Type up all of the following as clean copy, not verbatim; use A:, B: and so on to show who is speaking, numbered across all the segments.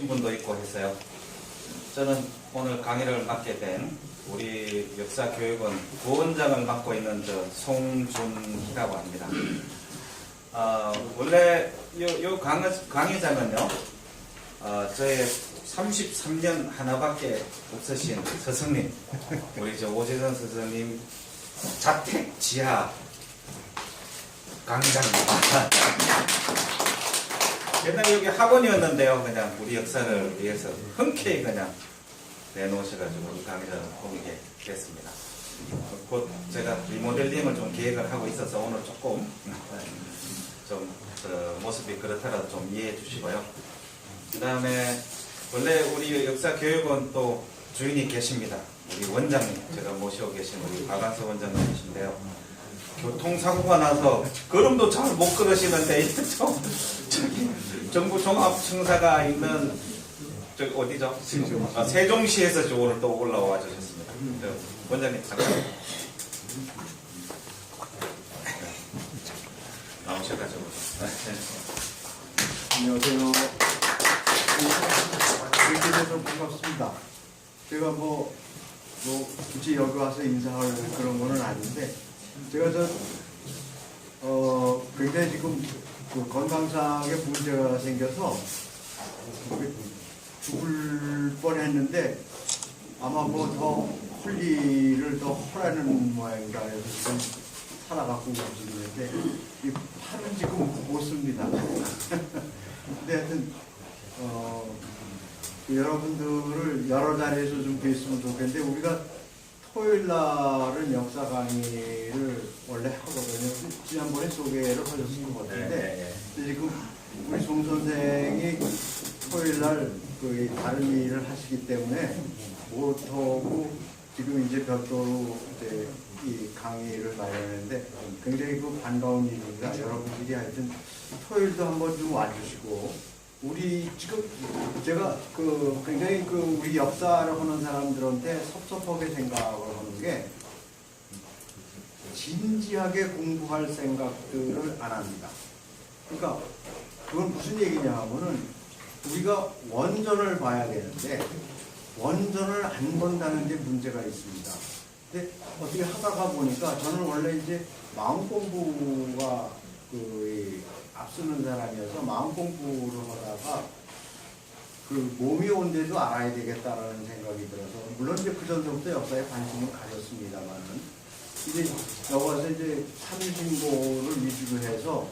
A: 오신 분도 있고 해서요. 저는 오늘 강의를 맡게 된 우리 역사교육원 부원장을 맡고 있는 송준희라고 합니다. 원래 요 강의장은요, 저의 33년 하나밖에 없으신 스승님, 우리 오재선 스승님 자택 지하 강의장입니다. 옛날에 여기 학원이었는데요, 그냥 우리 역사를 위해서 흔쾌히 그냥 내놓으셔가지고 이 강의를 오게 됐습니다. 곧 제가 리모델링을 좀 계획을 하고 있어서 오늘 조금 모습이 그렇더라도 좀 이해해 주시고요. 그 다음에 원래 우리 역사교육원 또 주인이 계십니다. 우리 원장님, 제가 모시고 계신 우리 박완서 원장님이신데요. 교통사고가 나서 걸음도 잘 못 걸으시는데 저기 정부 종합청사가 있는 저기 어디죠? 세종시에서 오늘 또 올라와 주셨습니다. 원장님 잠깐 나오셔가지고.
B: 안녕하세요. 이렇게 돼서 반갑습니다. 제가 굳이 여기 와서 인사할 그런 거는 아닌데, 제가 굉장히 지금 그 건강상의 문제가 생겨서 죽을 뻔했는데, 아마 더 헐리를 더 하라는 모양이다 해서 지금 살아갖고 움직이는데, 이 팔은 지금 못 씁니다. 근데 하여튼 여러분들을 여러 자리에서 좀 뵀으면 좋겠는데, 우리가 토요일 날은 역사 강의를 원래 하거든요. 지난번에 소개를 하셨을 것 같은데, 지금 우리 송 선생이 토요일 날 다른 일을 하시기 때문에 못하고 지금 이제 별도로 이제 이 강의를 마련했는데, 굉장히 반가운 일입니다. 여러분들이 하여튼 토요일도 한번 좀 와주시고, 우리 지금 제가 굉장히 우리 역사를 하는 사람들한테 섭섭하게 생각을 하는 게, 진지하게 공부할 생각들을 안 합니다. 그러니까 그건 무슨 얘기냐 하면은, 우리가 원전을 봐야 되는데 원전을 안 본다는 게 문제가 있습니다. 근데 어떻게 하다가 보니까, 저는 원래 이제 마음 공부가 앞서는 사람이어서 마음 공부를 하다가 몸이 온데도 알아야 되겠다라는 생각이 들어서, 물론 이제 그 전부터 역사에 관심을 가졌습니다만은, 이제 여기 와서 이제 삼신고를 위주로 해서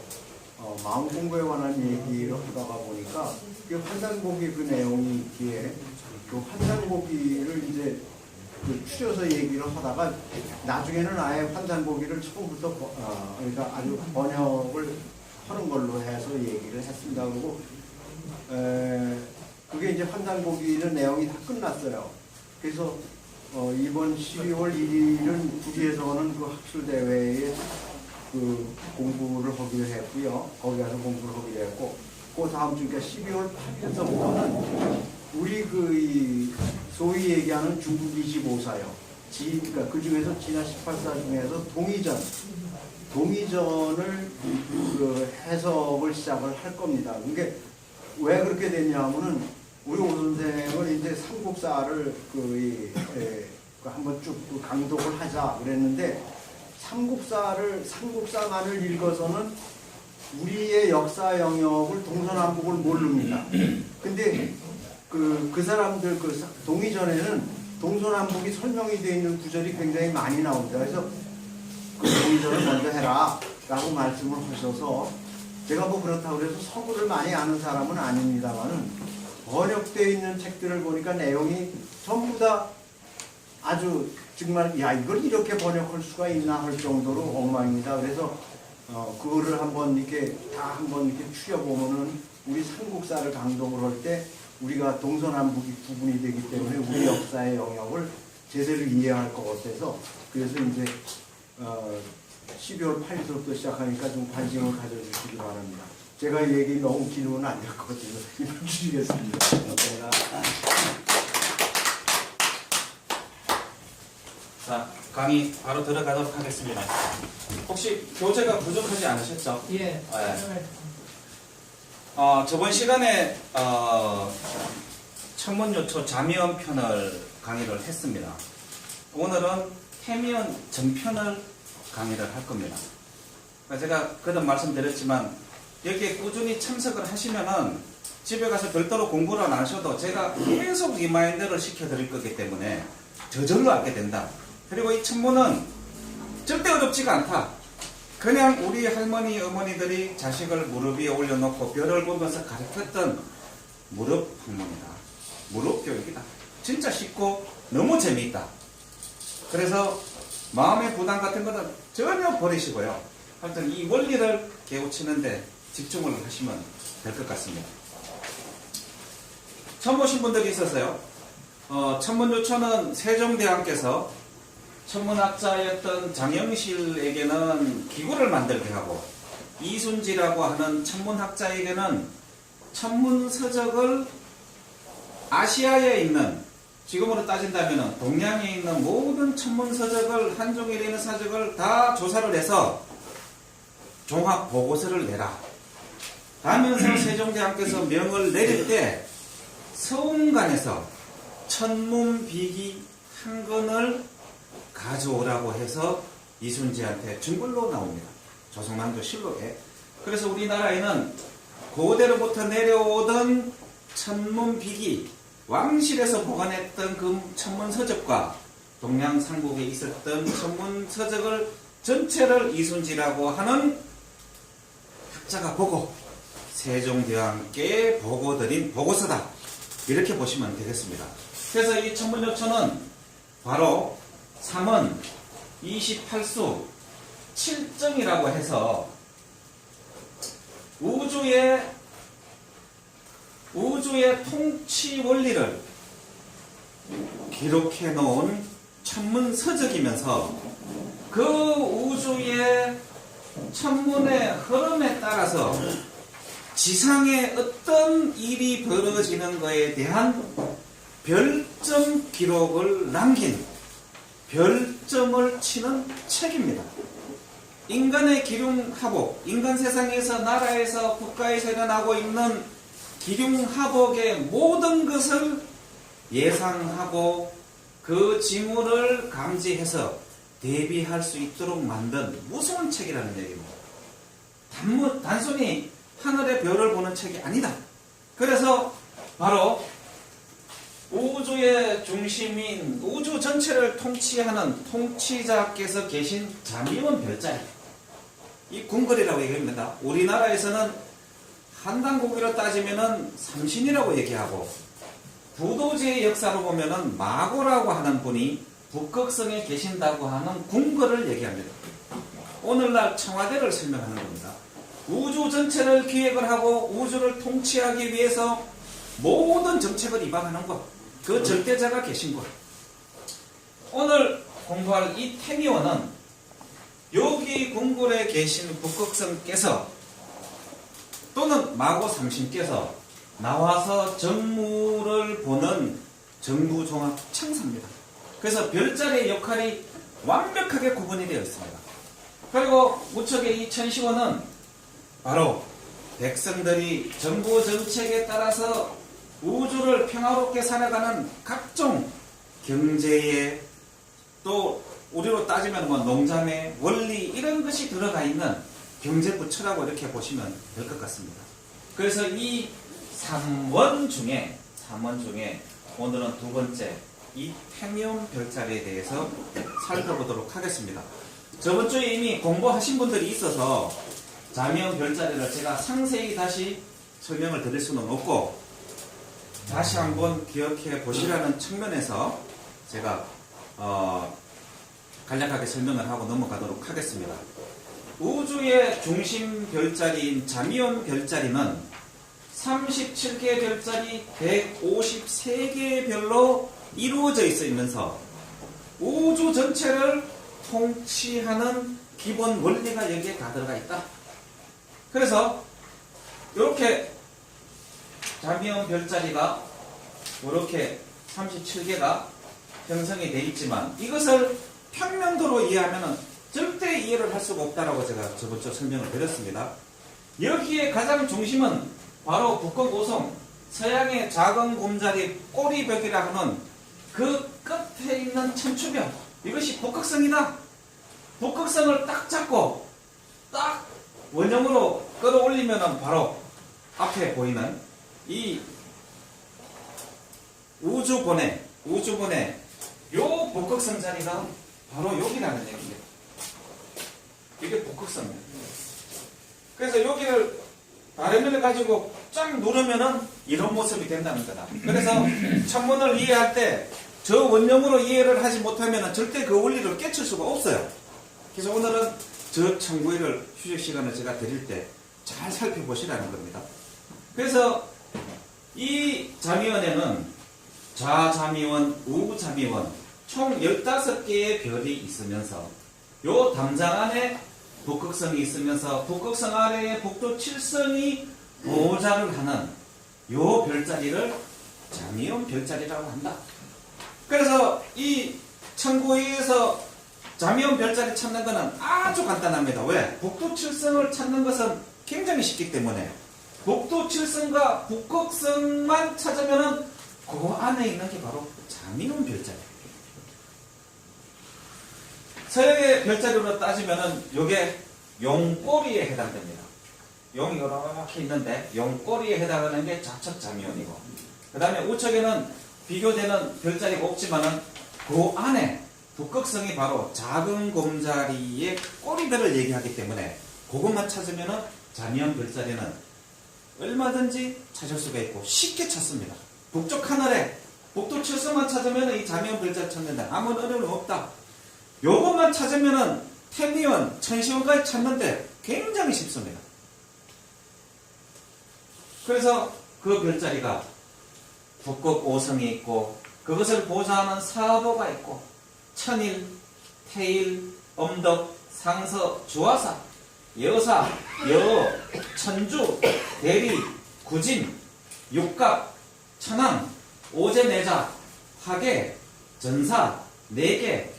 B: 마음 공부에 관한 얘기를 하다가 보니까, 환단고기 내용이 있기에 환단고기를 이제 추려서 얘기를 하다가, 나중에는 아예 환단고기를 처음부터 그러니까 아주 번역을 하는 걸로 해서 얘기를 했습니다. 그리고 그게 이제 환단고기는 내용이 다 끝났어요. 그래서 이번 12월 1일은 구리에서는 학술대회에 공부를 하기로 했고요. 거기 가서 공부를 하기로 했고, 그 다음 주, 그러니까 12월 8일서부터는 우리 소위 얘기하는 중국 25사요. 그러니까 그 중에서 진화 18사 중에서 동의전을 해석을 시작을 할 겁니다. 그게 왜 그렇게 됐냐 하면은, 우리 오 선생은 이제 삼국사를 한번 쭉 강독을 하자 그랬는데, 삼국사만을 읽어서는 우리의 역사 영역을 동서남북을 모릅니다. 근데 그 사람들 동의전에는 동서남북이 설명이 되어 있는 구절이 굉장히 많이 나옵니다. 그래서 동의전을 먼저 해라 라고 말씀을 하셔서, 제가 그렇다고 해서 서구를 많이 아는 사람은 아닙니다만은, 번역되어 있는 책들을 보니까 내용이 전부 다 아주 정말 이걸 이렇게 번역할 수가 있나 할 정도로 엉망입니다. 그래서 그거를 한번 이렇게 추려보면은, 우리 삼국사를 강독을 할 때 우리가 동서남북이 구분이 되기 때문에 우리 역사의 영역을 제대로 이해할 것 같아서, 그래서 이제 12월 8일부터 시작하니까 좀 관심을 가져주시기 바랍니다. 제가 이 얘기 너무 길으면 안 될 것 같아서 이만 주시겠습니다.
A: 자, 강의 바로 들어가도록 하겠습니다. 혹시 교재가 부족하지 않으셨죠?
C: 예.
A: 저번 시간에 천문요초 자미원 편을 강의를 했습니다. 오늘은 태미원 전편을 강의를 할 겁니다. 제가 그전 말씀드렸지만 여기에 꾸준히 참석을 하시면은 집에 가서 별도로 공부를 안 하셔도 제가 계속 리마인드를 시켜드릴 거기 때문에 저절로 알게 된다. 그리고 이 천문은 절대 어렵지가 않다. 그냥 우리 할머니, 어머니들이 자식을 무릎 위에 올려놓고 별을 보면서 가르쳤던 무릎 학문이다. 무릎 교육이다. 진짜 쉽고 너무 재미있다. 그래서 마음의 부담 같은 거는 전혀 버리시고요. 하여튼 이 원리를 깨우치는데 집중을 하시면 될 것 같습니다. 처음 보신 분들이 있어서요. 천문요초는 세종대왕께서 천문학자였던 장영실에게는 기구를 만들게 하고 이순지라고 하는 천문학자에게는 천문서적을 아시아에 있는, 지금으로 따진다면 동양에 있는 모든 천문서적을, 한종일에 있는 서적을 다 조사를 해서 종합 보고서를 내라 하면서 세종대왕께서 명을 내릴 때 서운관에서 천문비기 한 권을 가져오라고 해서 이순지한테 준 걸로 나옵니다. 조선왕조 실록에. 그래서 우리나라에는 고대로부터 내려오던 천문비기, 왕실에서 보관했던 그 천문서적과 동양상국에 있었던 천문서적을 전체를 이순지라고 하는 학자가 보고 세종대왕께 보고드린 보고서다. 이렇게 보시면 되겠습니다. 그래서 이 천문요초는 바로 3원 28수 7정이라고 해서 우주의 통치 원리를 기록해 놓은 천문서적이면서 그 우주의 천문의 흐름에 따라서 지상에 어떤 일이 벌어지는 것에 대한 별점 기록을 남긴, 별점을 치는 책입니다. 인간의 기륭하복, 인간 세상에서, 나라에서, 국가에서 일어나고 있는 기륭하복의 모든 것을 예상하고 그 징후를 감지해서 대비할 수 있도록 만든 무서운 책이라는 얘기입니다. 단순히 하늘의 별을 보는 책이 아니다. 그래서 바로 우주의 중심인, 우주 전체를 통치하는 통치자께서 계신 자미원 별자리, 이 궁궐이라고 얘기합니다. 우리나라에서는 한단국으로 따지면은 삼신이라고 얘기하고, 부도지의 역사로 보면은 마고라고 하는 분이 북극성에 계신다고 하는 궁궐을 얘기합니다. 오늘날 청와대를 설명하는 겁니다. 우주 전체를 기획을 하고 우주를 통치하기 위해서 모든 정책을 입안하는 것, 그 절대자가 계신 것. 오늘 공부할 이 태미원은 여기 궁궐에 계신 북극성께서 또는 마고 삼신께서 나와서 정무를 보는 정부종합 청사입니다. 그래서 별자리의 역할이 완벽하게 구분이 되어 있습니다. 그리고 무척의 이 천시원은 바로 백성들이 정부 정책에 따라서 우주를 평화롭게 살아가는 각종 경제에, 또 우리로 따지면 뭐 농담의 원리, 이런 것이 들어가 있는 경제부처라고 이렇게 보시면 될 것 같습니다. 그래서 이 3원 중에 오늘은 두 번째 이 태미원 별자리에 대해서 살펴보도록 하겠습니다. 저번 주에 이미 공부하신 분들이 있어서 자미원 별자리를 제가 상세히 다시 설명을 드릴 수는 없고, 다시 한번 기억해 보시라는 측면에서 제가 간략하게 설명을 하고 넘어가도록 하겠습니다. 우주의 중심 별자리인 자미원 별자리는 37개의 별자리 153개의 별로 이루어져 있으면서 우주 전체를 통치하는 기본 원리가 여기에 다 들어가 있다. 그래서 이렇게 자미원 별자리가 이렇게 37개가 형성이 되어 있지만, 이것을 평면도로 이해하면 절대 이해를 할 수가 없다라고 제가 저번주 설명을 드렸습니다. 여기에 가장 중심은 바로 북극 오성 서양의 작은 곰자리 꼬리벽이라 하는 그 끝에 있는 천추벽, 이것이 북극성이다. 북극성을 딱 잡고 딱 원형으로 끌어올리면 바로 앞에 보이는 이 우주본의 요 북극성 자리가 바로 여기라는 얘기예요. 이게 북극성이에요. 그래서 여기를 바람을 가지고 쫙 누르면은 이런 모습이 된다는 거다. 그래서 천문을 이해할 때 저 원형으로 이해를 하지 못하면 절대 그 원리를 깨칠 수가 없어요. 그래서 오늘은 저 천구위를 휴식 시간을 제가 드릴 때 잘 살펴보시라는 겁니다. 그래서 이 자미원에는 좌자미원, 우자미원 총 15개의 별이 있으면서 요 담장 안에 북극성이 있으면서 북극성 아래에 북두 7성이 보호자를 하는 요 별자리를 자미원 별자리라고 한다. 그래서 이 천구위에서 자미원 별자리 찾는 것은 아주 간단합니다. 왜? 북두 7성을 찾는 것은 굉장히 쉽기 때문에 북두 7성과 북극성만 찾으면 그 안에 있는 게 바로 자미원 별자리. 서양의 별자리로 따지면은 요게 용꼬리에 해당됩니다. 용이 이렇게 있는데 용꼬리에 해당하는 게 좌측 자미원이고, 그 다음에 우측에는 비교되는 별자리가 없지만은 그 안에 북극성이 바로 작은 곰자리의 꼬리별을 얘기하기 때문에 그것만 찾으면은 자미원 별자리는 얼마든지 찾을 수가 있고 쉽게 찾습니다. 북쪽 하늘에 북두 7성만 찾으면은 이 자미원 별자리 찾는다. 아무 어려움 없다. 요것만 찾으면은 태미원, 천시원까지 찾는데 굉장히 쉽습니다. 그래서 그 별자리가 북극 5성이 있고 그것을 보좌하는 사보가 있고 천일, 태일, 엄덕, 상서, 주화사, 여사, 여, 천주, 대리, 구진, 육갑, 천왕, 오제내자, 화계, 전사, 네개,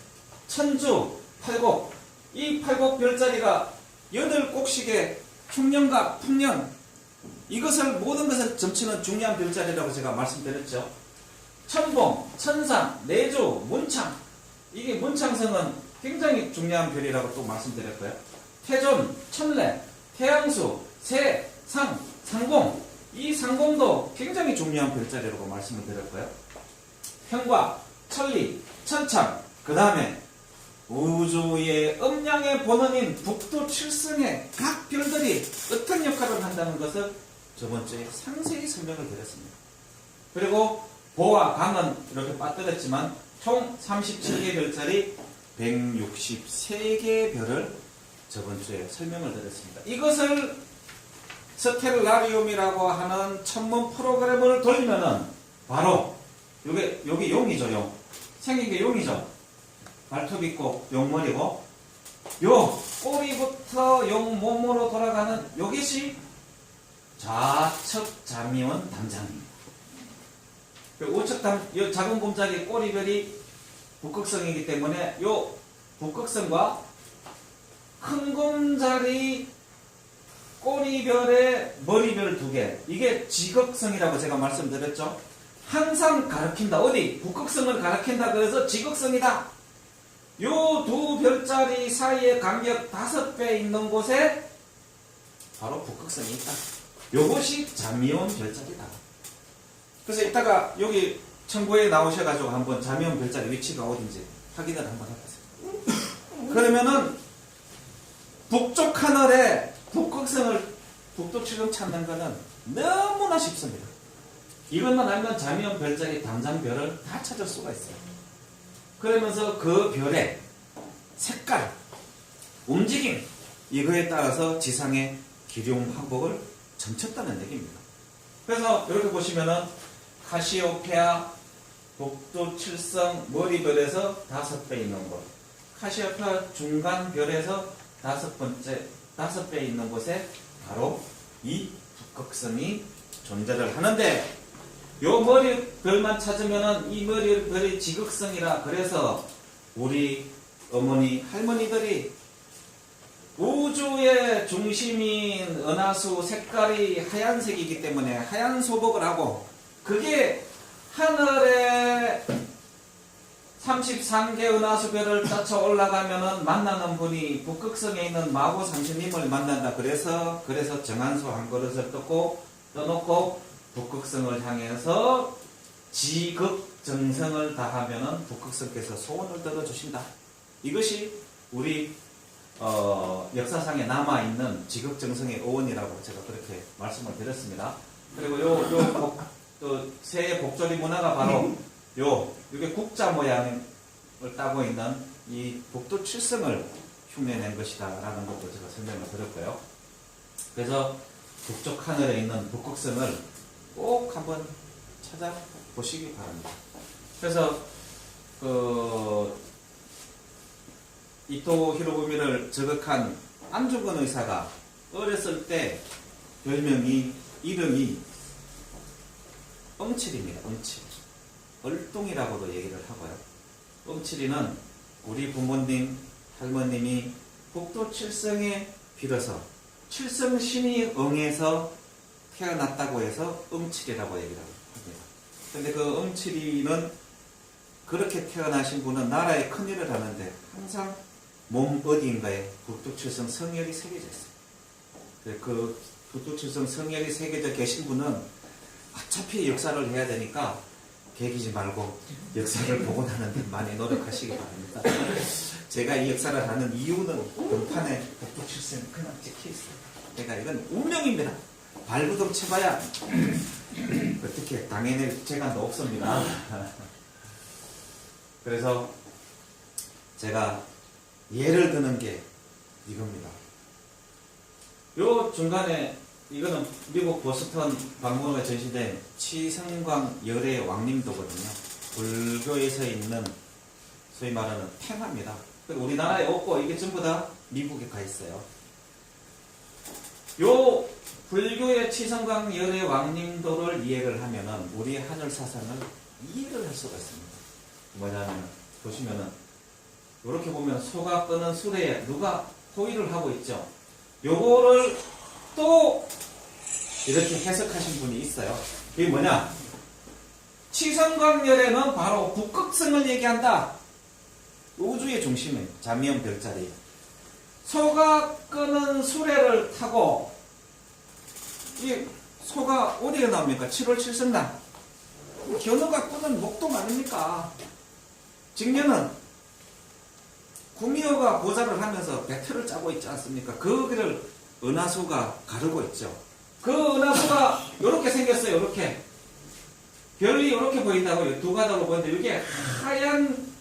A: 천주, 팔곡. 이 팔곡 별자리가 8곡씩의 충년과 풍년, 이것을 모든 것을 점치는 중요한 별자리라고 제가 말씀드렸죠. 천봉, 천상, 내주, 문창. 이게 문창성은 굉장히 중요한 별이라고 또 말씀드렸고요. 태존, 천래, 태양수, 새, 상, 상공. 이 상공도 굉장히 중요한 별자리라고 말씀을 드렸고요. 평과, 천리, 천창. 그 다음에 우주의 음양의 본원인 북두 7성의 각 별들이 어떤 역할을 한다는 것을 저번주에 상세히 설명을 드렸습니다. 그리고 보와 강은 이렇게 빠뜨렸지만 총 37개 별자리 163개의 별을 저번주에 설명을 드렸습니다. 이것을 스텔라리움이라고 하는 천문 프로그램을 돌리면은 바로 여기 용이죠. 용. 생긴 게 용이죠. 발톱 있고 용머리고 요 꼬리부터 용 몸으로 돌아가는 요것이 좌측 자미원 담장입니다. 우측 요 작은 곰자리 꼬리별이 북극성이기 때문에 요 북극성과 큰 곰자리 꼬리별의 머리별 2개, 이게 지극성이라고 제가 말씀드렸죠. 항상 가리킨다. 어디? 북극성을 가리킨다. 그래서 지극성이다. 요 두 별자리 사이의 간격 5배 있는 곳에 바로 북극성이 있다. 요것이 자미원 별자리다. 그래서 이따가 여기 천구에 나오셔가지고 한번 자미원 별자리 위치가 어딘지 확인을 한번 해보세요. 그러면은 북쪽 하늘에 북극성을 북두 7성 찾는 거는 너무나 쉽습니다. 이것만 알면 자미원 별자리 담장별을 다 찾을 수가 있어요. 그러면서 그 별의 색깔, 움직임, 이거에 따라서 지상의 기륭 항복을 점쳤다는 얘기입니다. 그래서 이렇게 보시면은 카시오페아 북두 7성 머리별에서 5배 있는 곳, 카시오페아 중간별에서 5배 있는 곳에 바로 이 북극성이 존재를 하는데, 요 머리별만 찾으면은 이 머리별이 지극성이라 그래서 우리 어머니, 할머니들이 우주의 중심인 은하수 색깔이 하얀색이기 때문에 하얀 소복을 하고, 그게 하늘에 33개 은하수별을 따쳐 올라가면은 만나는 분이 북극성에 있는 마고 삼신님을 만난다. 그래서 정한수 한 그릇을 떠놓고 북극성을 향해서 지극정성을 다하면은 북극성께서 소원을 들어주신다. 이것이 우리 역사상에 남아있는 지극정성의 어원이라고 제가 그렇게 말씀을 드렸습니다. 그리고 새의 복조리 문화가 바로 이게 국자 모양을 따고 있는 이 북두 칠성을 흉내낸 것이다 라는 것도 제가 설명을 드렸고요. 그래서 북쪽 하늘에 있는 북극성을 꼭 한번 찾아보시기 바랍니다. 그래서 이토 히로부미를 저격한 안중근 의사가 어렸을 때 이름이 엉칠입니다. 엉칠. 얼뚱이라고도 얘기를 하고요. 엉칠이는 우리 부모님, 할머님이 북두 칠성에 빌어서 칠성신이 응해서 태어났다고 해서 엉칠이라고 얘기를 합니다. 근데 그 엉칠이는 그렇게 태어나신 분은 나라에 큰일을 하는데 항상 몸 어디인가에 북두칠성 성열이 새겨져 있어요. 그 북두칠성 성열이 새겨져 계신 분은 어차피 역사를 해야 되니까 개기지 말고 역사를 보고 나는데 많이 노력하시기 바랍니다. 제가 이 역사를 하는 이유는 등판에 북두칠성이 그냥 찍혀있어요. 그러니까 이건 운명입니다. 발부둥 쳐봐야 어떻게 당해낼 재간도 없습니다. 그래서 제가 예를 드는 게 이겁니다. 요 중간에 이거는 미국 보스턴 박물관에 전시된 치성광 열의 왕림도거든요. 불교에서 있는 소위 말하는 팽화입니다. 우리나라에 없고 이게 전부 다 미국에 가 있어요. 요 불교의 치성광 열의 왕림도를 이해를 하면은 우리 하늘 사상을 이해를 할 수가 있습니다. 뭐냐면 보시면은 이렇게 보면 소가 끄는 수레에 누가 호의를 하고 있죠. 요거를 또 이렇게 해석하신 분이 있어요. 그게 뭐냐? 치성광열에는 바로 북극성을 얘기한다. 우주의 중심에 잠미연 별자리. 소가 끄는 수레를 타고 이 소가 어디에 나옵니까? 7월 7성날. 견우가 끄는 목동 아닙니까? 직녀는 구미호가 보좌를 하면서 배틀을 짜고 있지 않습니까? 그 길을 은하수가 가르고 있죠. 그 은하수가 이렇게 생겼어요. 이렇게 별이 이렇게 보인다고요. 두 가닥으로 보이는데 이게 하얀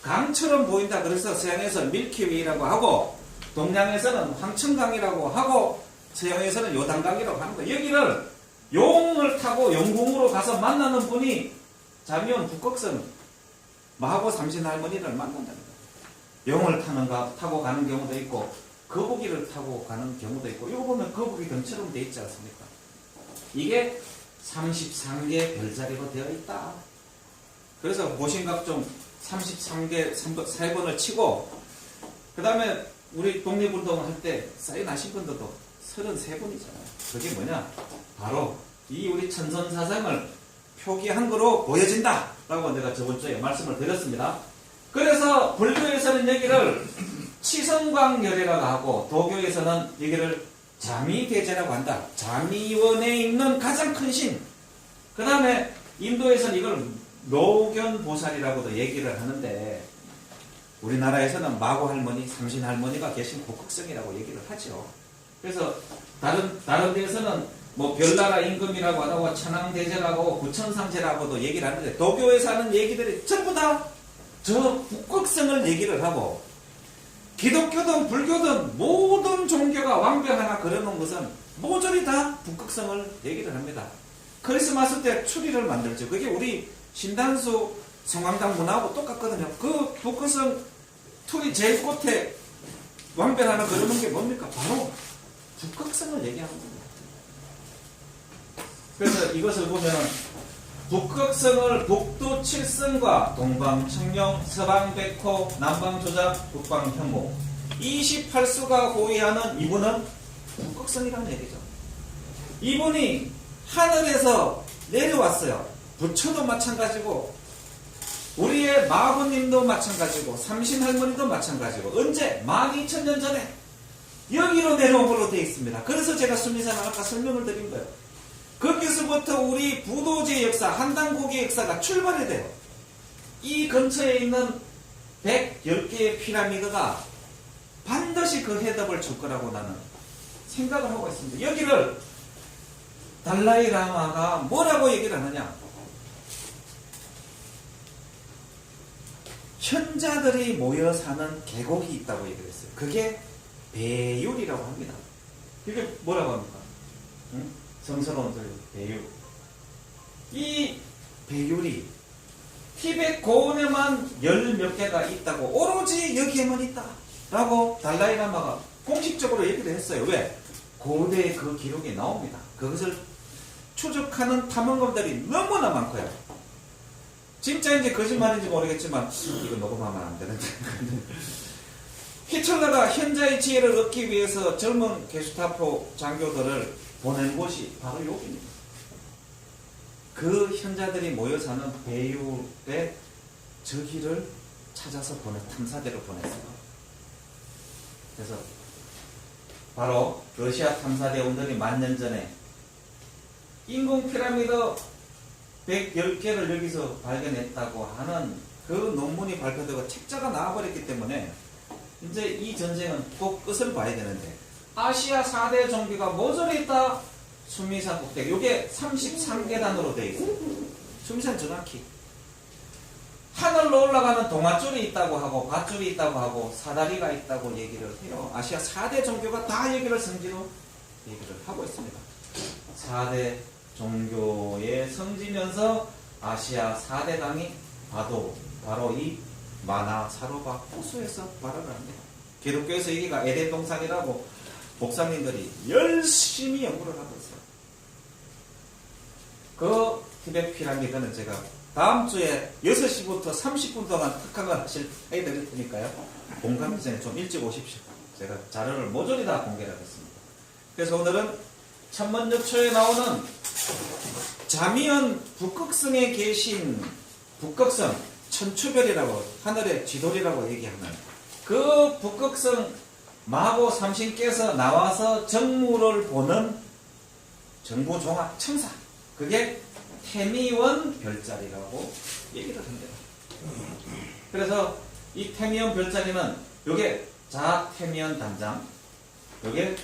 A: 강처럼 보인다. 그래서 서양에서 밀키웨이라고 하고 동양에서는 황천강이라고 하고 서양에서는 요단강이라고 하는 거예요. 여기를 용을 타고 용궁으로 가서 만나는 분이 잠이온 북극성 마하고 삼신할머니를 만난다는 거예요. 용을 타고 가는 경우도 있고 거북이를 타고 가는 경우도 있고, 이거 보면 거북이 등처럼 되어 있지 않습니까? 이게 33개 별자리로 되어 있다. 그래서 모신각종 33개 3번을 치고, 그 다음에 우리 독립운동을 할 때 사인하신 분들도 33분이잖아요. 그게 뭐냐? 바로 이 우리 천선사상을 표기한 거로 보여진다 라고 내가 저번 주에 말씀을 드렸습니다. 그래서 불교에서는 여기를 치성광열이라고 하고 도교에서는 여기를 자미대제라고 한다. 자미원에 있는 가장 큰 신. 그 다음에 인도에서는 이걸 노견보살이라고도 얘기를 하는데, 우리나라에서는 마고 할머니, 삼신 할머니가 계신 북극성이라고 얘기를 하죠. 그래서 다른 데에서는 뭐 별나라 임금이라고 하고 천황대제라고 하고 구천상제라고도 얘기를 하는데, 도교에서 하는 얘기들이 전부 다 저 북극성을 얘기를 하고, 기독교든 불교든 모든 종교가 왕변하나 그려놓은 것은 모조리 다 북극성을 얘기를 합니다. 크리스마스 때 추리를 만들죠. 그게 우리 신단수 성황당 문화하고 똑같거든요. 그 북극성 틀이 제일 끝에 왕변하나 그려놓은 게 뭡니까? 바로 북극성을 얘기하는 겁니다. 그래서 이것을 보면 북극성을 북두 칠성과 동방 청룡, 서방 백호, 남방 조작, 북방 현무,
C: 28수가 고유하는 이분은 북극성이라는 얘기죠. 이분이 하늘에서 내려왔어요. 부처도 마찬가지고 우리의 마부님도 마찬가지고 삼신할머니도 마찬가지고 언제? 12,000년 전에 여기로 내려온 걸로 되어 있습니다. 그래서 제가 수미산 아까 설명을 드린 거예요. 거기서부터 우리 부도지의 역사, 한당고기의 역사가 출발이 돼요. 이 근처에 있는 110개의 피라미드가 반드시 그 해답을 줄 거라고 나는 생각을 하고 있습니다. 여기를 달라이 라마가 뭐라고 얘기를 하느냐? 현자들이 모여 사는 계곡이 있다고 얘기를 했어요. 그게 배율이라고 합니다. 이게 뭐라고 합니까? 응? 성스러운 소리, 배율. 이 배율이 티베트 고원에만 10몇 개가 있다고, 오로지 여기에만 있다 라고 달라이 라마가 공식적으로 얘기를 했어요. 왜? 고대에 그 기록이 나옵니다. 그것을 추적하는 탐험가들이 너무나 많고요. 진짜인지 거짓말인지 모르겠지만 이거 녹음하면 안 되는데 히틀러가 현자의 지혜를 얻기 위해서 젊은 게슈타포 장교들을 보낸 곳이 바로 여기입니다. 그 현자들이 모여 사는 배율의 저기를 찾아서 탐사대로 보냈어요. 그래서 바로 러시아 탐사대원들이 만년 전에 인공 피라미드 110개를 여기서 발견했다고 하는 그 논문이 발표되고 책자가 나와버렸기 때문에 이제 이 전쟁은 꼭 끝을 봐야 되는데, 아시아 4대 종교가 모조리 있다. 수미산 꼭대기. 이게 33계단으로 되어 있어요. 수미산 정확히. 하늘로 올라가는 동아줄이 있다고 하고 밧줄이 있다고 하고 사다리가 있다고 얘기를 해요. 아시아 4대 종교가 다 여기를 성지로 얘기를 하고 있습니다. 4대 종교의 성지면서 아시아 4대 강이 바로 이 마나 사로바 호수에서 발화를 합니다. 기독교에서 여기가 에덴 동산이라고 목사님들이 열심히 연구를 하고 있어요. 그 티베트 피라미드는 제가 다음 주에 6시부터 30분 동안 특강을 해드릴 테니까요. 공강 전에 좀 일찍 오십시오. 제가 자료를 모조리 다 공개를 하겠습니다. 그래서 오늘은 천문역초에 나오는 자미연 북극성에 계신 북극성 천추별이라고 하늘의 쥐돌이라고 얘기하는 그 북극성 마고 삼신께서 나와서 정무를 보는 정부종합 청사, 그게 태미원 별자리라고 얘기를 합니다. 그래서 이 태미원 별자리는 요게 자태미원 담장, 요게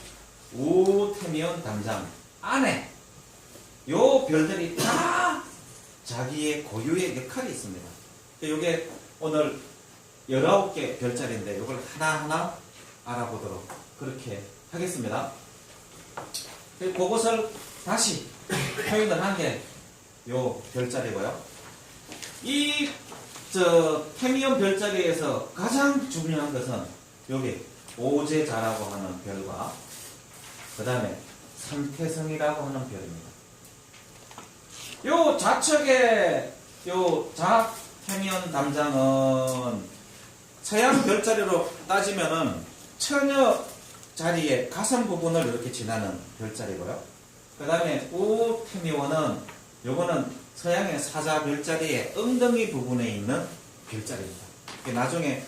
C: 우태미원 담장 안에 요 별들이 다 자기의 고유의 역할이 있습니다. 요게 오늘 19개 별자리인데 요걸 하나하나 알아보도록 그렇게 하겠습니다. 그것을 다시 표현을 한 게 요 별자리고요. 이 태미온 별자리에서 가장 중요한 것은 여기 오제자라고 하는 별과 그 다음에 삼태성이라고 하는 별입니다. 요 좌측에 요 자태미온 담장은 서양 별자리로 따지면은 처녀 자리의 가상 부분을 이렇게 지나는 별자리고요. 그 다음에 우태미원은 요거는 서양의 사자 별자리의 엉덩이 부분에 있는 별자리입니다. 나중에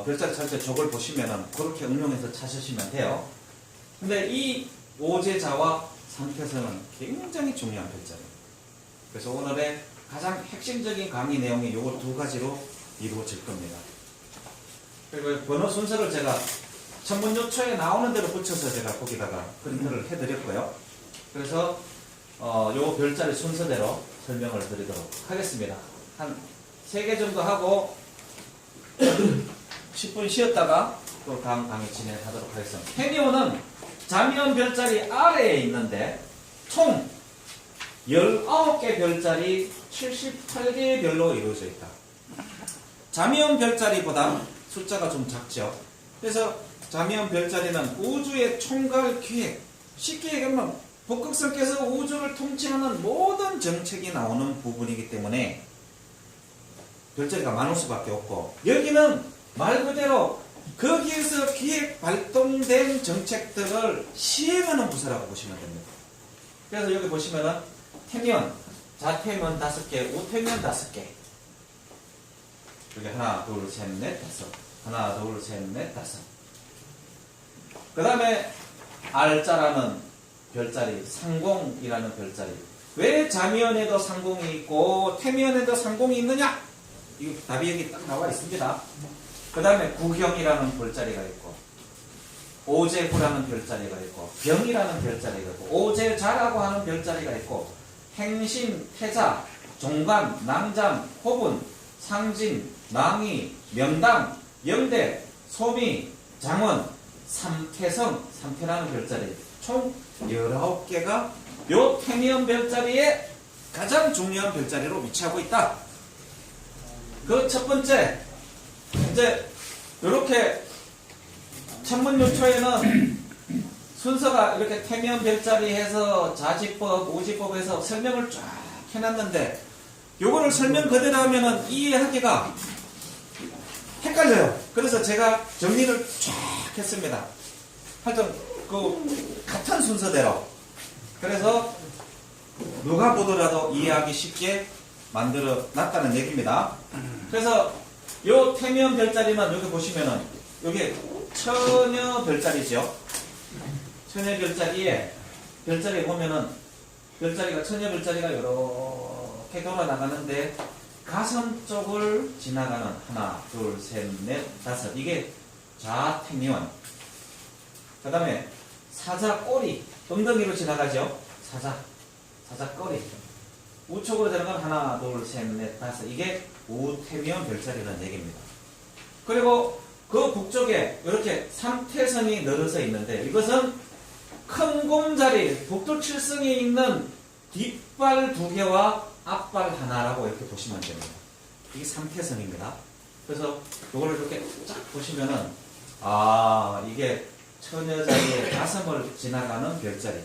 C: 별자리 찾을 때 저걸 보시면은 그렇게 응용해서 찾으시면 돼요. 근데 이 오제자와 삼태성은 굉장히 중요한 별자리입니다. 그래서 오늘의 가장 핵심적인 강의 내용이 요거 두 가지로 이루어질 겁니다. 그리고 번호 순서를 제가 천문요초에 나오는 대로 붙여서 제가 거기다가 프린트를 해드렸고요. 그래서 요 별자리 순서대로 설명을 드리도록 하겠습니다. 한 3개 정도 하고 10분 쉬었다가 또 다음 강의 진행하도록 하겠습니다. 태미온은 자미온 별자리 아래에 있는데 총 19개 별자리 78개의 별로 이루어져 있다. 자미온 별자리보다 숫자가 좀 작죠. 그래서 자미온 별자리는 우주의 총괄 기획, 쉽게 얘기하면 북극성께서 우주를 통치하는 모든 정책이 나오는 부분이기 때문에 별자리가 많을 수밖에 없고, 여기는 말 그대로 거기에서 기획 발동된 정책들을 시행하는 부서라고 보시면 됩니다. 그래서 여기 보시면은 태면, 자태면 5개, 우태면 5개. 여기 하나, 둘, 셋, 넷, 다섯. 하나, 둘, 셋, 넷, 다섯. 그 다음에 R자라는 별자리, 상공이라는 별자리. 왜 자미연에도 상공이 있고 태미연에도 상공이 있느냐? 이거 답이 여기 딱 나와 있습니다. 그 다음에 구경이라는 별자리가 있고 오제구라는 별자리가 있고 병이라는 별자리가 있고 오제자라고 하는 별자리가 있고 행신, 태자, 종간, 낭잠, 호분, 상진, 낭이, 명당, 영대, 소미, 장원, 삼태성, 삼태라는 별자리 총 19개가 요 태미연 별자리에 가장 중요한 별자리로 위치하고 있다. 그 첫 번째, 이제 이렇게 천문요초에는 순서가 이렇게 태미연 별자리 해서 자지법, 우지법에서 설명을 쫙 해놨는데 요거를 설명 그대로 하면은 이해하기가 헷갈려요. 그래서 제가 정리를 쫙 했습니다. 하여튼 그 같은 순서대로. 그래서 누가 보더라도 이해하기 쉽게 만들어 놨다는 얘기입니다. 그래서 요 태미연 별자리는 여기 보시면은 여기 처녀 별자리죠. 처녀 별자리에 별자리 보면은 별자리가 처녀 별자리가 이렇게 돌아 나가는데 가슴 쪽을 지나가는 하나, 둘, 셋, 넷, 다섯 이게 좌태미연. 그 다음에 사자 꼬리 엉덩이로 지나가죠. 사자 꼬리. 우측으로 되는 건 하나, 둘, 셋, 넷, 다섯. 이게 우태미연 별자리라는 얘기입니다. 그리고 그 북쪽에 이렇게 삼태선이 늘어서 있는데 이것은 큰 곰자리, 북두칠성에 있는 뒷발 2개와 앞발 하나라고 이렇게 보시면 됩니다. 이게 삼태선입니다. 그래서 이걸 이렇게 쫙 보시면은 아 이게 처녀자리의 가슴을 지나가는 별자리.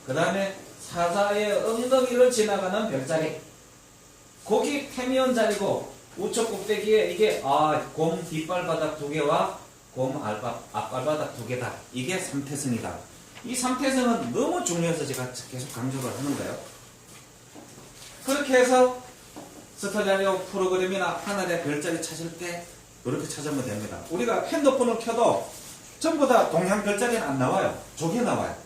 C: 그 다음에 사자의 엉덩이를 지나가는 별자리. 거기 태미연 자리고 우측 꼭대기에 이게 곰 뒷발바닥 2개와 곰 앞발바닥 2개다. 이게 삼태선이다. 이 삼태선은 너무 중요해서 제가 계속 강조를 하는 거예요. 그렇게 해서 스타디오 프로그램이나 하늘의 별자리 찾을 때 이렇게 찾으면 됩니다. 우리가 핸드폰을 켜도 전부 다 동양 별자리는 안 나와요. 저게 나와요.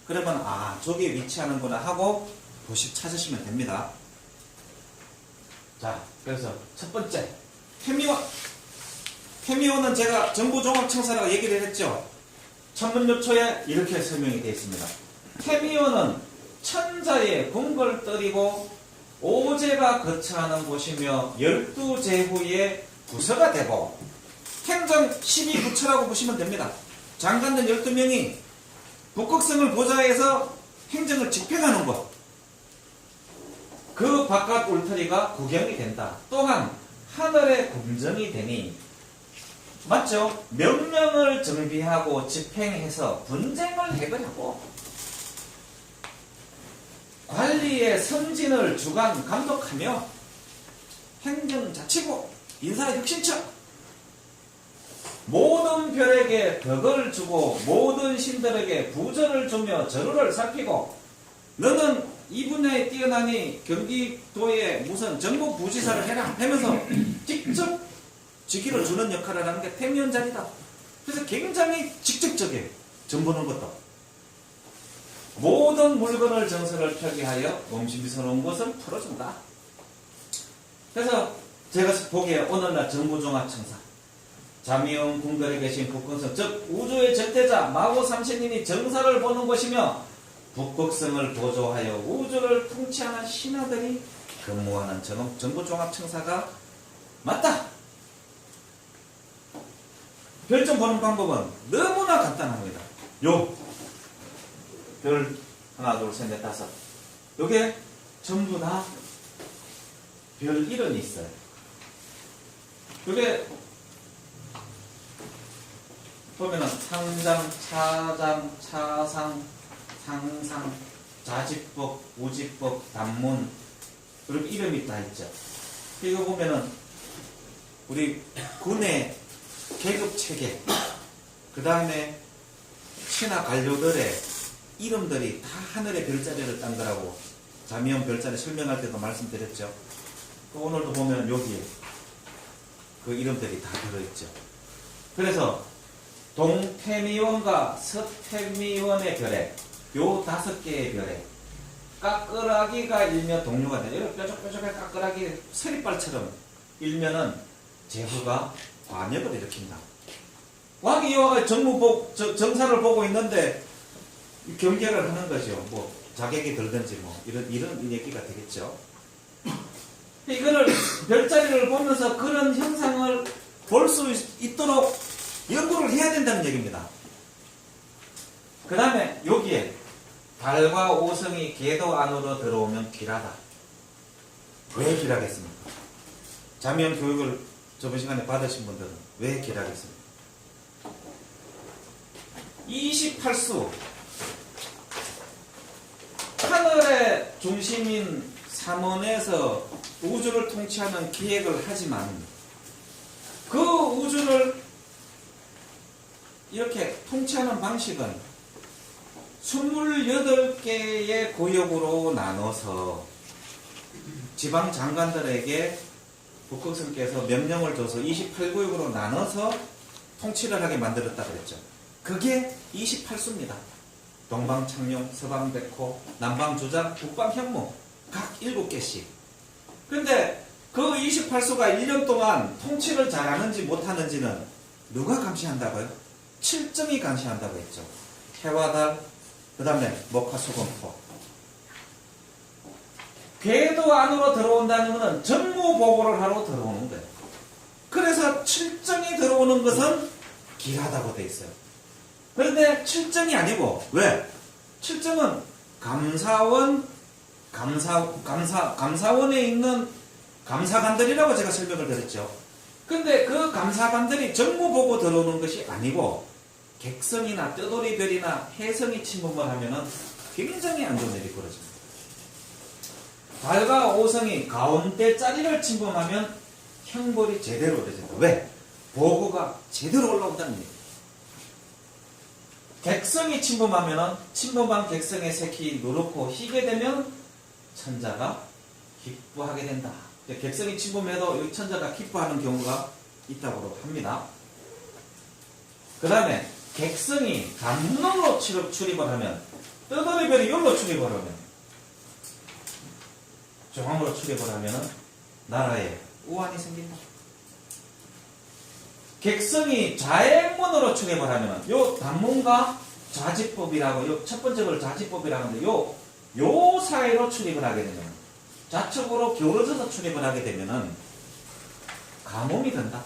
C: 그러면 저게 위치하는구나 하고 도식 찾으시면 됩니다. 자, 그래서 첫 번째 태미원. 태미원은 제가 정보종합청사라고 얘기를 했죠. 천문요초에 이렇게 설명이 되어 있습니다. 태미원은 천자의 궁궐 떨이고 오제가 거처하는 곳이며 12제후의 부서가 되고 행정 12부처라고 보시면 됩니다. 장관들 12명이 북극성을 보좌해서 행정을 집행하는 것. 그 바깥 울타리가 구경이 된다. 또한 하늘의 궁정이 되니 맞죠? 명령을 정비하고 집행해서 분쟁을 해결하고 관리의 선진을 주관 감독하며 행정자치부 인사혁신처 모든 별에게 덕을 주고 모든 신들에게 부전을 주며 절호를 살피고 너는 이 분야에 뛰어나니 경기도에 무슨 정보부지사를 해라 하면서 직접 직위를 주는 역할을 하는 게 태미연 자리다. 그래서 굉장히 직접적이에요. 정보는 것도. 모든 물건을 정서를 표기하여 몸심비스러운 것을 풀어준다. 그래서 제가 보기에 오늘날 정보종합청사 자미연 궁궐에 계신 북극성 즉 우주의 절대자 마고 삼신님이 정사를 보는 곳이며 북극성을 보조하여 우주를 통치하는 신하들이 근무하는 정보종합청사가 맞다. 별점 보는 방법은 너무나 간단합니다. 별 하나, 둘, 셋, 넷, 다섯. 요게 전부 다 별 이름이 있어요. 요게 보면은 상장, 차장, 차상, 상상, 자지법, 우지법, 단문 이렇게 이름이 다 있죠. 이거 보면은 우리 군의 계급 체계, 그 다음에 신화 관료들의 이름들이 다 하늘의 별자리를 딴 거라고 자미원 별자리 설명할 때도 말씀드렸죠. 또 오늘도 보면 여기에 그 이름들이 다 들어있죠. 그래서 동태미원과 서태미원의 별에 요 5개의 별에 까끄라기가 일면 동료가 돼요. 이렇게 뾰족뾰족한 까끄라기 서리발처럼 일면은 제후가 관역을 일으킨다. 왕이 여와가 정사를 보고 있는데 경계를 하는 거죠. 뭐 자객이 들든지 뭐 이런 얘기가 되겠죠. 이거를 별자리를 보면서 그런 현상을 볼 수 있도록 연구를 해야 된다는 얘기입니다. 그 다음에 여기에 달과 오성이 궤도 안으로 들어오면 길하다. 왜 길하겠습니까? 자미원 교육을 저번 시간에 받으신 분들은 왜 길하겠습니까? 28수 하늘의 중심인 삼원에서 우주를 통치하는 기획을 하지만 그 우주를 이렇게 통치하는 방식은 28개의 구역으로 나눠서 지방 장관들에게 북극성께서 명령을 줘서 28구역으로 나눠서 통치를 하게 만들었다 그랬죠. 그게 28수입니다. 동방창룡, 서방백호, 남방주장, 북방현무 각 7개씩. 근데 그 28수가 1년 동안 통치를 잘하는지 못하는지는 누가 감시한다고요? 칠정이 감시한다고 했죠. 해와 달, 그 다음에 목화수금토. 궤도 안으로 들어온다는 것은 정무보고를 하러 들어오는 거예요. 그래서 칠정이 들어오는 것은 길하다고 돼 있어요. 그런데 칠정이 아니고 왜? 칠정은 감사원에 있는 감사관들이라고 제가 설명을 드렸죠. 근데 그 감사관들이 정무보고 들어오는 것이 아니고 객성이나 떠돌이별이나 해성이 침범을 하면은 굉장히 안 좋은 일이 벌어집니다. 달과 오성이 가운데 자리를 침범하면 형벌이 제대로 되진다. 왜? 보고가 제대로 올라온다는 얘기예요. 객성이 침범하면은 침범한 객성의 새끼 누르고 희게 되면 천자가 기뻐하게 된다. 객성이 침범해도 이 천자가 기뻐하는 경우가 있다고 합니다. 그 다음에 객성이 간문으로 출입을 하면 떠돌이별이 여기로 출입을 하면 중앙으로 출입을 하면 나라에 우환이 생긴다. 객성이 좌행문으로 출입을 하면 요 단문과 좌지법이라고 요 첫 번째 걸 좌지법이라고 하는데 요 사이로 출입을 하게 되면 좌측으로 기울어져서 출입을 하게 되면은 가뭄이 된다.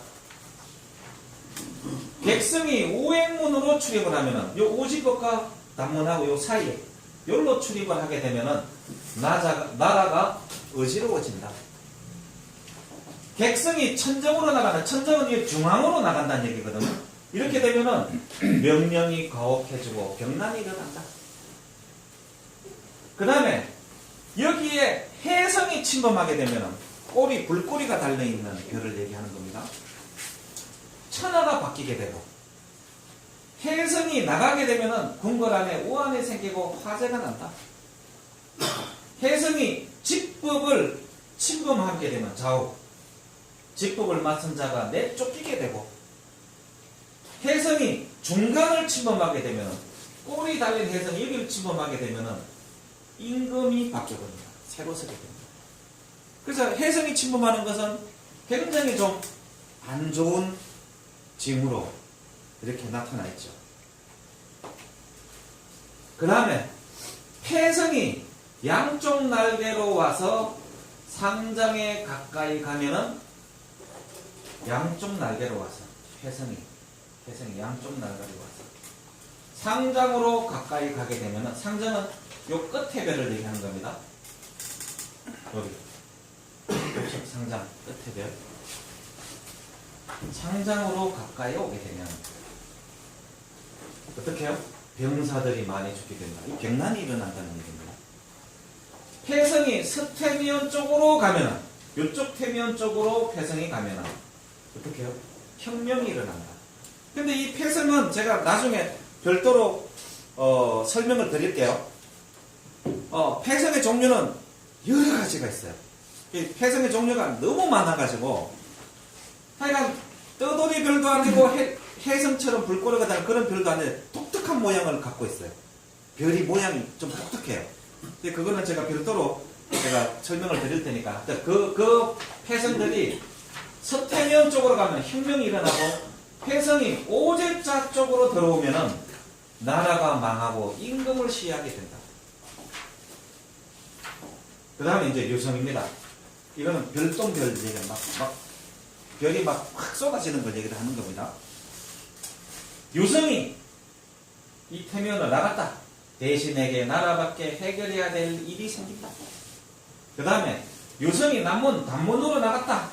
C: 객성이 우행문으로 출입을 하면은 요 오지법과 단문하고 요 사이에 요로 출입을 하게 되면은 나라가 어지러워진다. 객성이 천정으로 나가는, 천정은 중앙으로 나간다는 얘기거든요. 이렇게 되면은 명령이 가혹해지고 병난이 일어난다. 그 다음에 여기에 해성이 침범하게 되면은 불꼬리가 달려있는 별을 얘기하는 겁니다. 천하가 바뀌게 되고 해성이 나가게 되면은 궁궐 안에 우환이 생기고 화재가 난다. 해성이 직법을 침범하게 되면 좌우 직법을 맡은 자가 내쫓기게 되고 해성이 중간을 침범하게 되면 꼬리 달린 해성이 여기를 침범하게 되면 임금이 바뀌어버립니다. 새로 서게 됩니다. 그래서 해성이 침범하는 것은 굉장히 좀 안 좋은 징후로 이렇게 나타나 있죠. 그 다음에 해성이 양쪽 날개로 와서 상장에 가까이 가면은 양쪽 날개로 와서 해성이 양쪽 날개로 와서 상장으로 가까이 가게 되면은 상장은 요 끝에 별을 얘기하는 겁니다. 여기 요쪽 상장 끝에 별 상장으로 가까이 오게 되면 어떻게 해요? 병사들이 많이 죽게 된다. 이 병난이 일어난다는 얘기입니다. 해성이 서태미원 쪽으로 가면은 이쪽 태미원 쪽으로 해성이 가면은 어떻게 해요? 혁명이 일어난다. 근데 이 폐성은 제가 나중에 별도로 설명을 드릴게요. 폐성의 종류는 여러 가지가 있어요. 이 폐성의 종류가 너무 많아가지고 하여간 떠돌이 별도 아니고 해성처럼 불꽃이 다는 그런 별도 아닌데 독특한 모양을 갖고 있어요. 별이 모양이 좀 독특해요. 근데 그거는 제가 별도로 제가 설명을 드릴 테니까 그 폐성들이 서태면 쪽으로 가면 혁명이 일어나고 폐성이 오제자 쪽으로 들어오면은 나라가 망하고 임금을 시해하게 된다. 그 다음에 이제 유성입니다. 이거는 별똥별 얘기가 별이 확 쏟아지는 걸 얘기를 하는 겁니다. 유성이 이 태면을 나갔다. 대신에게 나라밖에 해결해야 될 일이 생긴다. 그 다음에 유성이 단문으로 나갔다.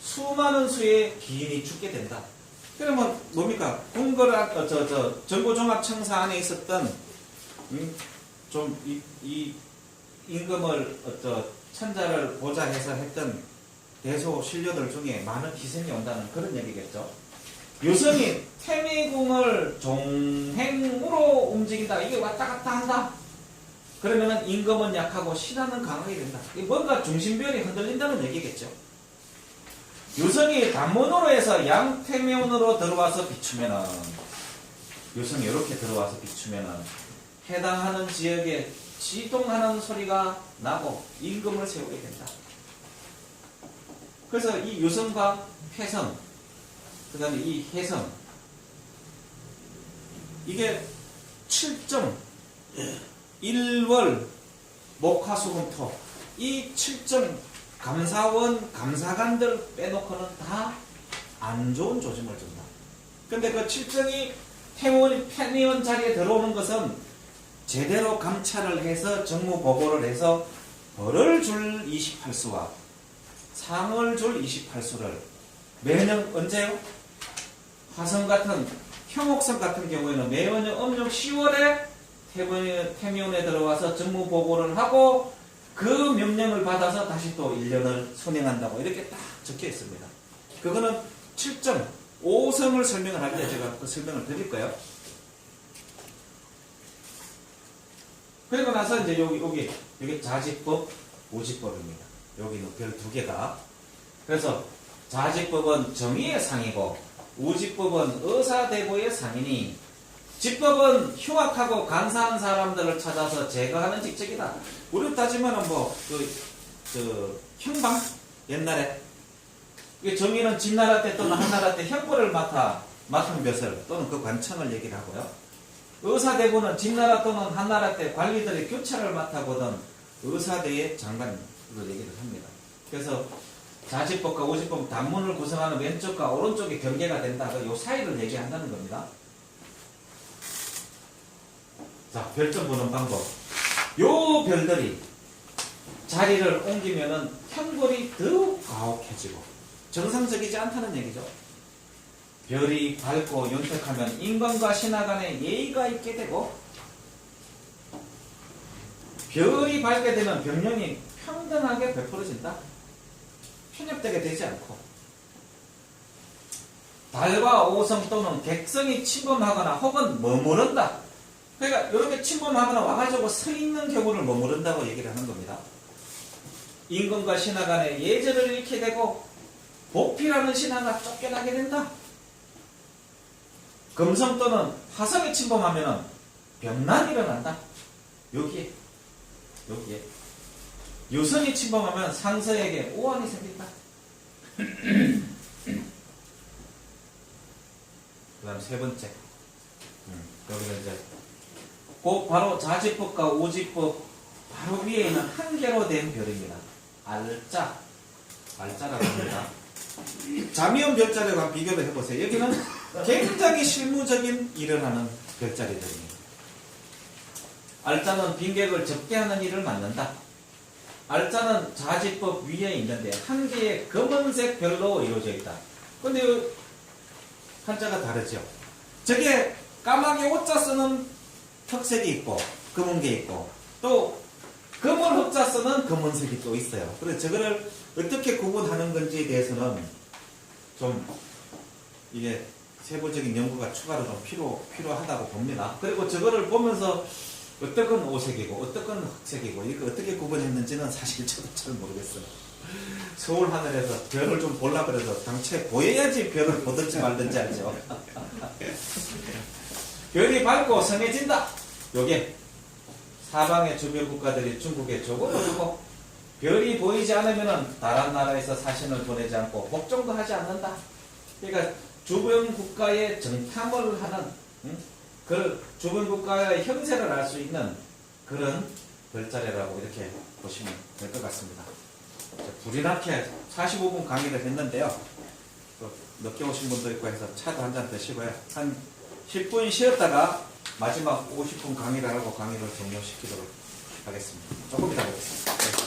C: 수많은 수의 기인이 죽게 된다. 그러면 뭡니까? 전고종합청사 안에 있었던 이 임금을 천자를 보좌해서 했던 대소 신료들 중에 많은 희생이 온다는 그런 얘기겠죠. 유성이 태미궁을 종행으로 움직인다. 이게 왔다 갔다 한다. 그러면은 임금은 약하고 신하는 강하게 된다. 뭔가 중심별이 흔들린다는 얘기겠죠. 유성이 단문으로 해서 양태면으로 들어와서 비추면은 유성이 이렇게 들어와서 비추면은 해당하는 지역에 지동하는 소리가 나고 임금을 세우게 된다. 그래서 이 유성과 폐성, 그 다음에 이 해성, 이게 7점, 1월, 목화수금토, 이 7점 감사원, 감사관들 빼놓고는 다 안 좋은 조짐을 준다. 근데 그 7점이 태미원 자리에 들어오는 것은 제대로 감찰을 해서 정무 보고를 해서 벌을 줄 28수와 상을 줄 28수를 매년 언제요? 화성 같은 형옥성 같은 경우에는 매년 음력 10월에 태미원에 들어와서 정무 보고를 하고 그 명령을 받아서 다시 또 1년을 선행한다고 이렇게 딱 적혀 있습니다. 그거는 7점 5성을 설명을 할 때 제가 그 설명을 드릴 거예요. 그리고 나서 이제 여기 자직법, 우직법입니다. 여기는 별 2개가. 그래서 자직법은 정의의 상이고 우직법은 의사대보의 상이니 직법은 흉악하고 간사한 사람들을 찾아서 제거하는 직책이다. 우리로 따지면은 형방 옛날에 정의는 진나라 때 또는 한나라 때 형벌을 맡은 벼슬 또는 그 관청을 얘기를 하고요. 의사대보는 진나라 또는 한나라 때 관리들의 교차를 맡아보던 의사대의 장관으로 얘기를 합니다. 그래서 자직법과 우직법 단문을 구성하는 왼쪽과 오른쪽이 경계가 된다. 이 사이를 얘기한다는 겁니다. 자, 별점 보는 방법. 요 별들이 자리를 옮기면은 형벌이 더욱 가혹해지고 정상적이지 않다는 얘기죠. 별이 밝고 윤택하면 인간과 신하 간에 예의가 있게 되고 별이 밝게 되면 병력이 평등하게 베풀어진다. 편협되게 되지 않고 달과 오성 또는 객성이 침범하거나 혹은 머무른다. 그러니까 이렇게 침범하거나 와가지고 서 있는 경우를 머무른다고 얘기를 하는 겁니다. 임금과 신하 간에 예절을 잃게 되고 보필하는 신하가 쫓겨나게 된다. 금성 또는 화성이 침범하면 병난이 일어난다. 여기에 유성이 침범하면 상서에게 오한이 생긴다. 그 다음 3번째 여기는 이제 바로 자직법과 우직법 바로 위에 있는 한 개로 된 별입니다. 알자라고 합니다. 자미원 별자리와 한번 비교를 해보세요. 여기는 굉장히 실무적인 일을 하는 별자리들입니다. 알자는 빈객을 적게 하는 일을 맡는다. 알자는 자직법 위에 있는데 한 개의 검은색 별로 이루어져 있다. 근데 한자가 다르죠. 저게 까마귀 오자 쓰는 턱색이 있고 검은 게 있고 또 검은 흑자 쓰는 검은색이 또 있어요. 그래서 저거를 어떻게 구분하는 건지에 대해서는 좀 이게 세부적인 연구가 추가로 좀 필요하다고 봅니다. 그리고 저거를 보면서 어떤 건 오색이고 어떤 건 흑색이고 이거 어떻게 구분했는지는 사실 저도 잘 모르겠어요. 서울 하늘에서 별을 좀 보려 그래서 당최 보여야지 별을 보든지 말든지 알죠. 별이 밝고 성해진다. 요게 사방의 주변 국가들이 중국에 조금을 주고 별이 보이지 않으면은 다른 나라에서 사신을 보내지 않고 복종도 하지 않는다. 그러니까 주변 국가의 정탐을 하는 그 주변 국가의 형세를 알 수 있는 그런 별자리라고 이렇게 보시면 될 것 같습니다. 불이 나게 45분 강의를 했는데요. 또 늦게 오신 분도 있고 해서 차도 한 잔 드시고요. 한 10분 쉬었다가 마지막 50분 강의를 하고 강의를 종료시키도록 하겠습니다. 조금 이따 뵙겠습니다. 네.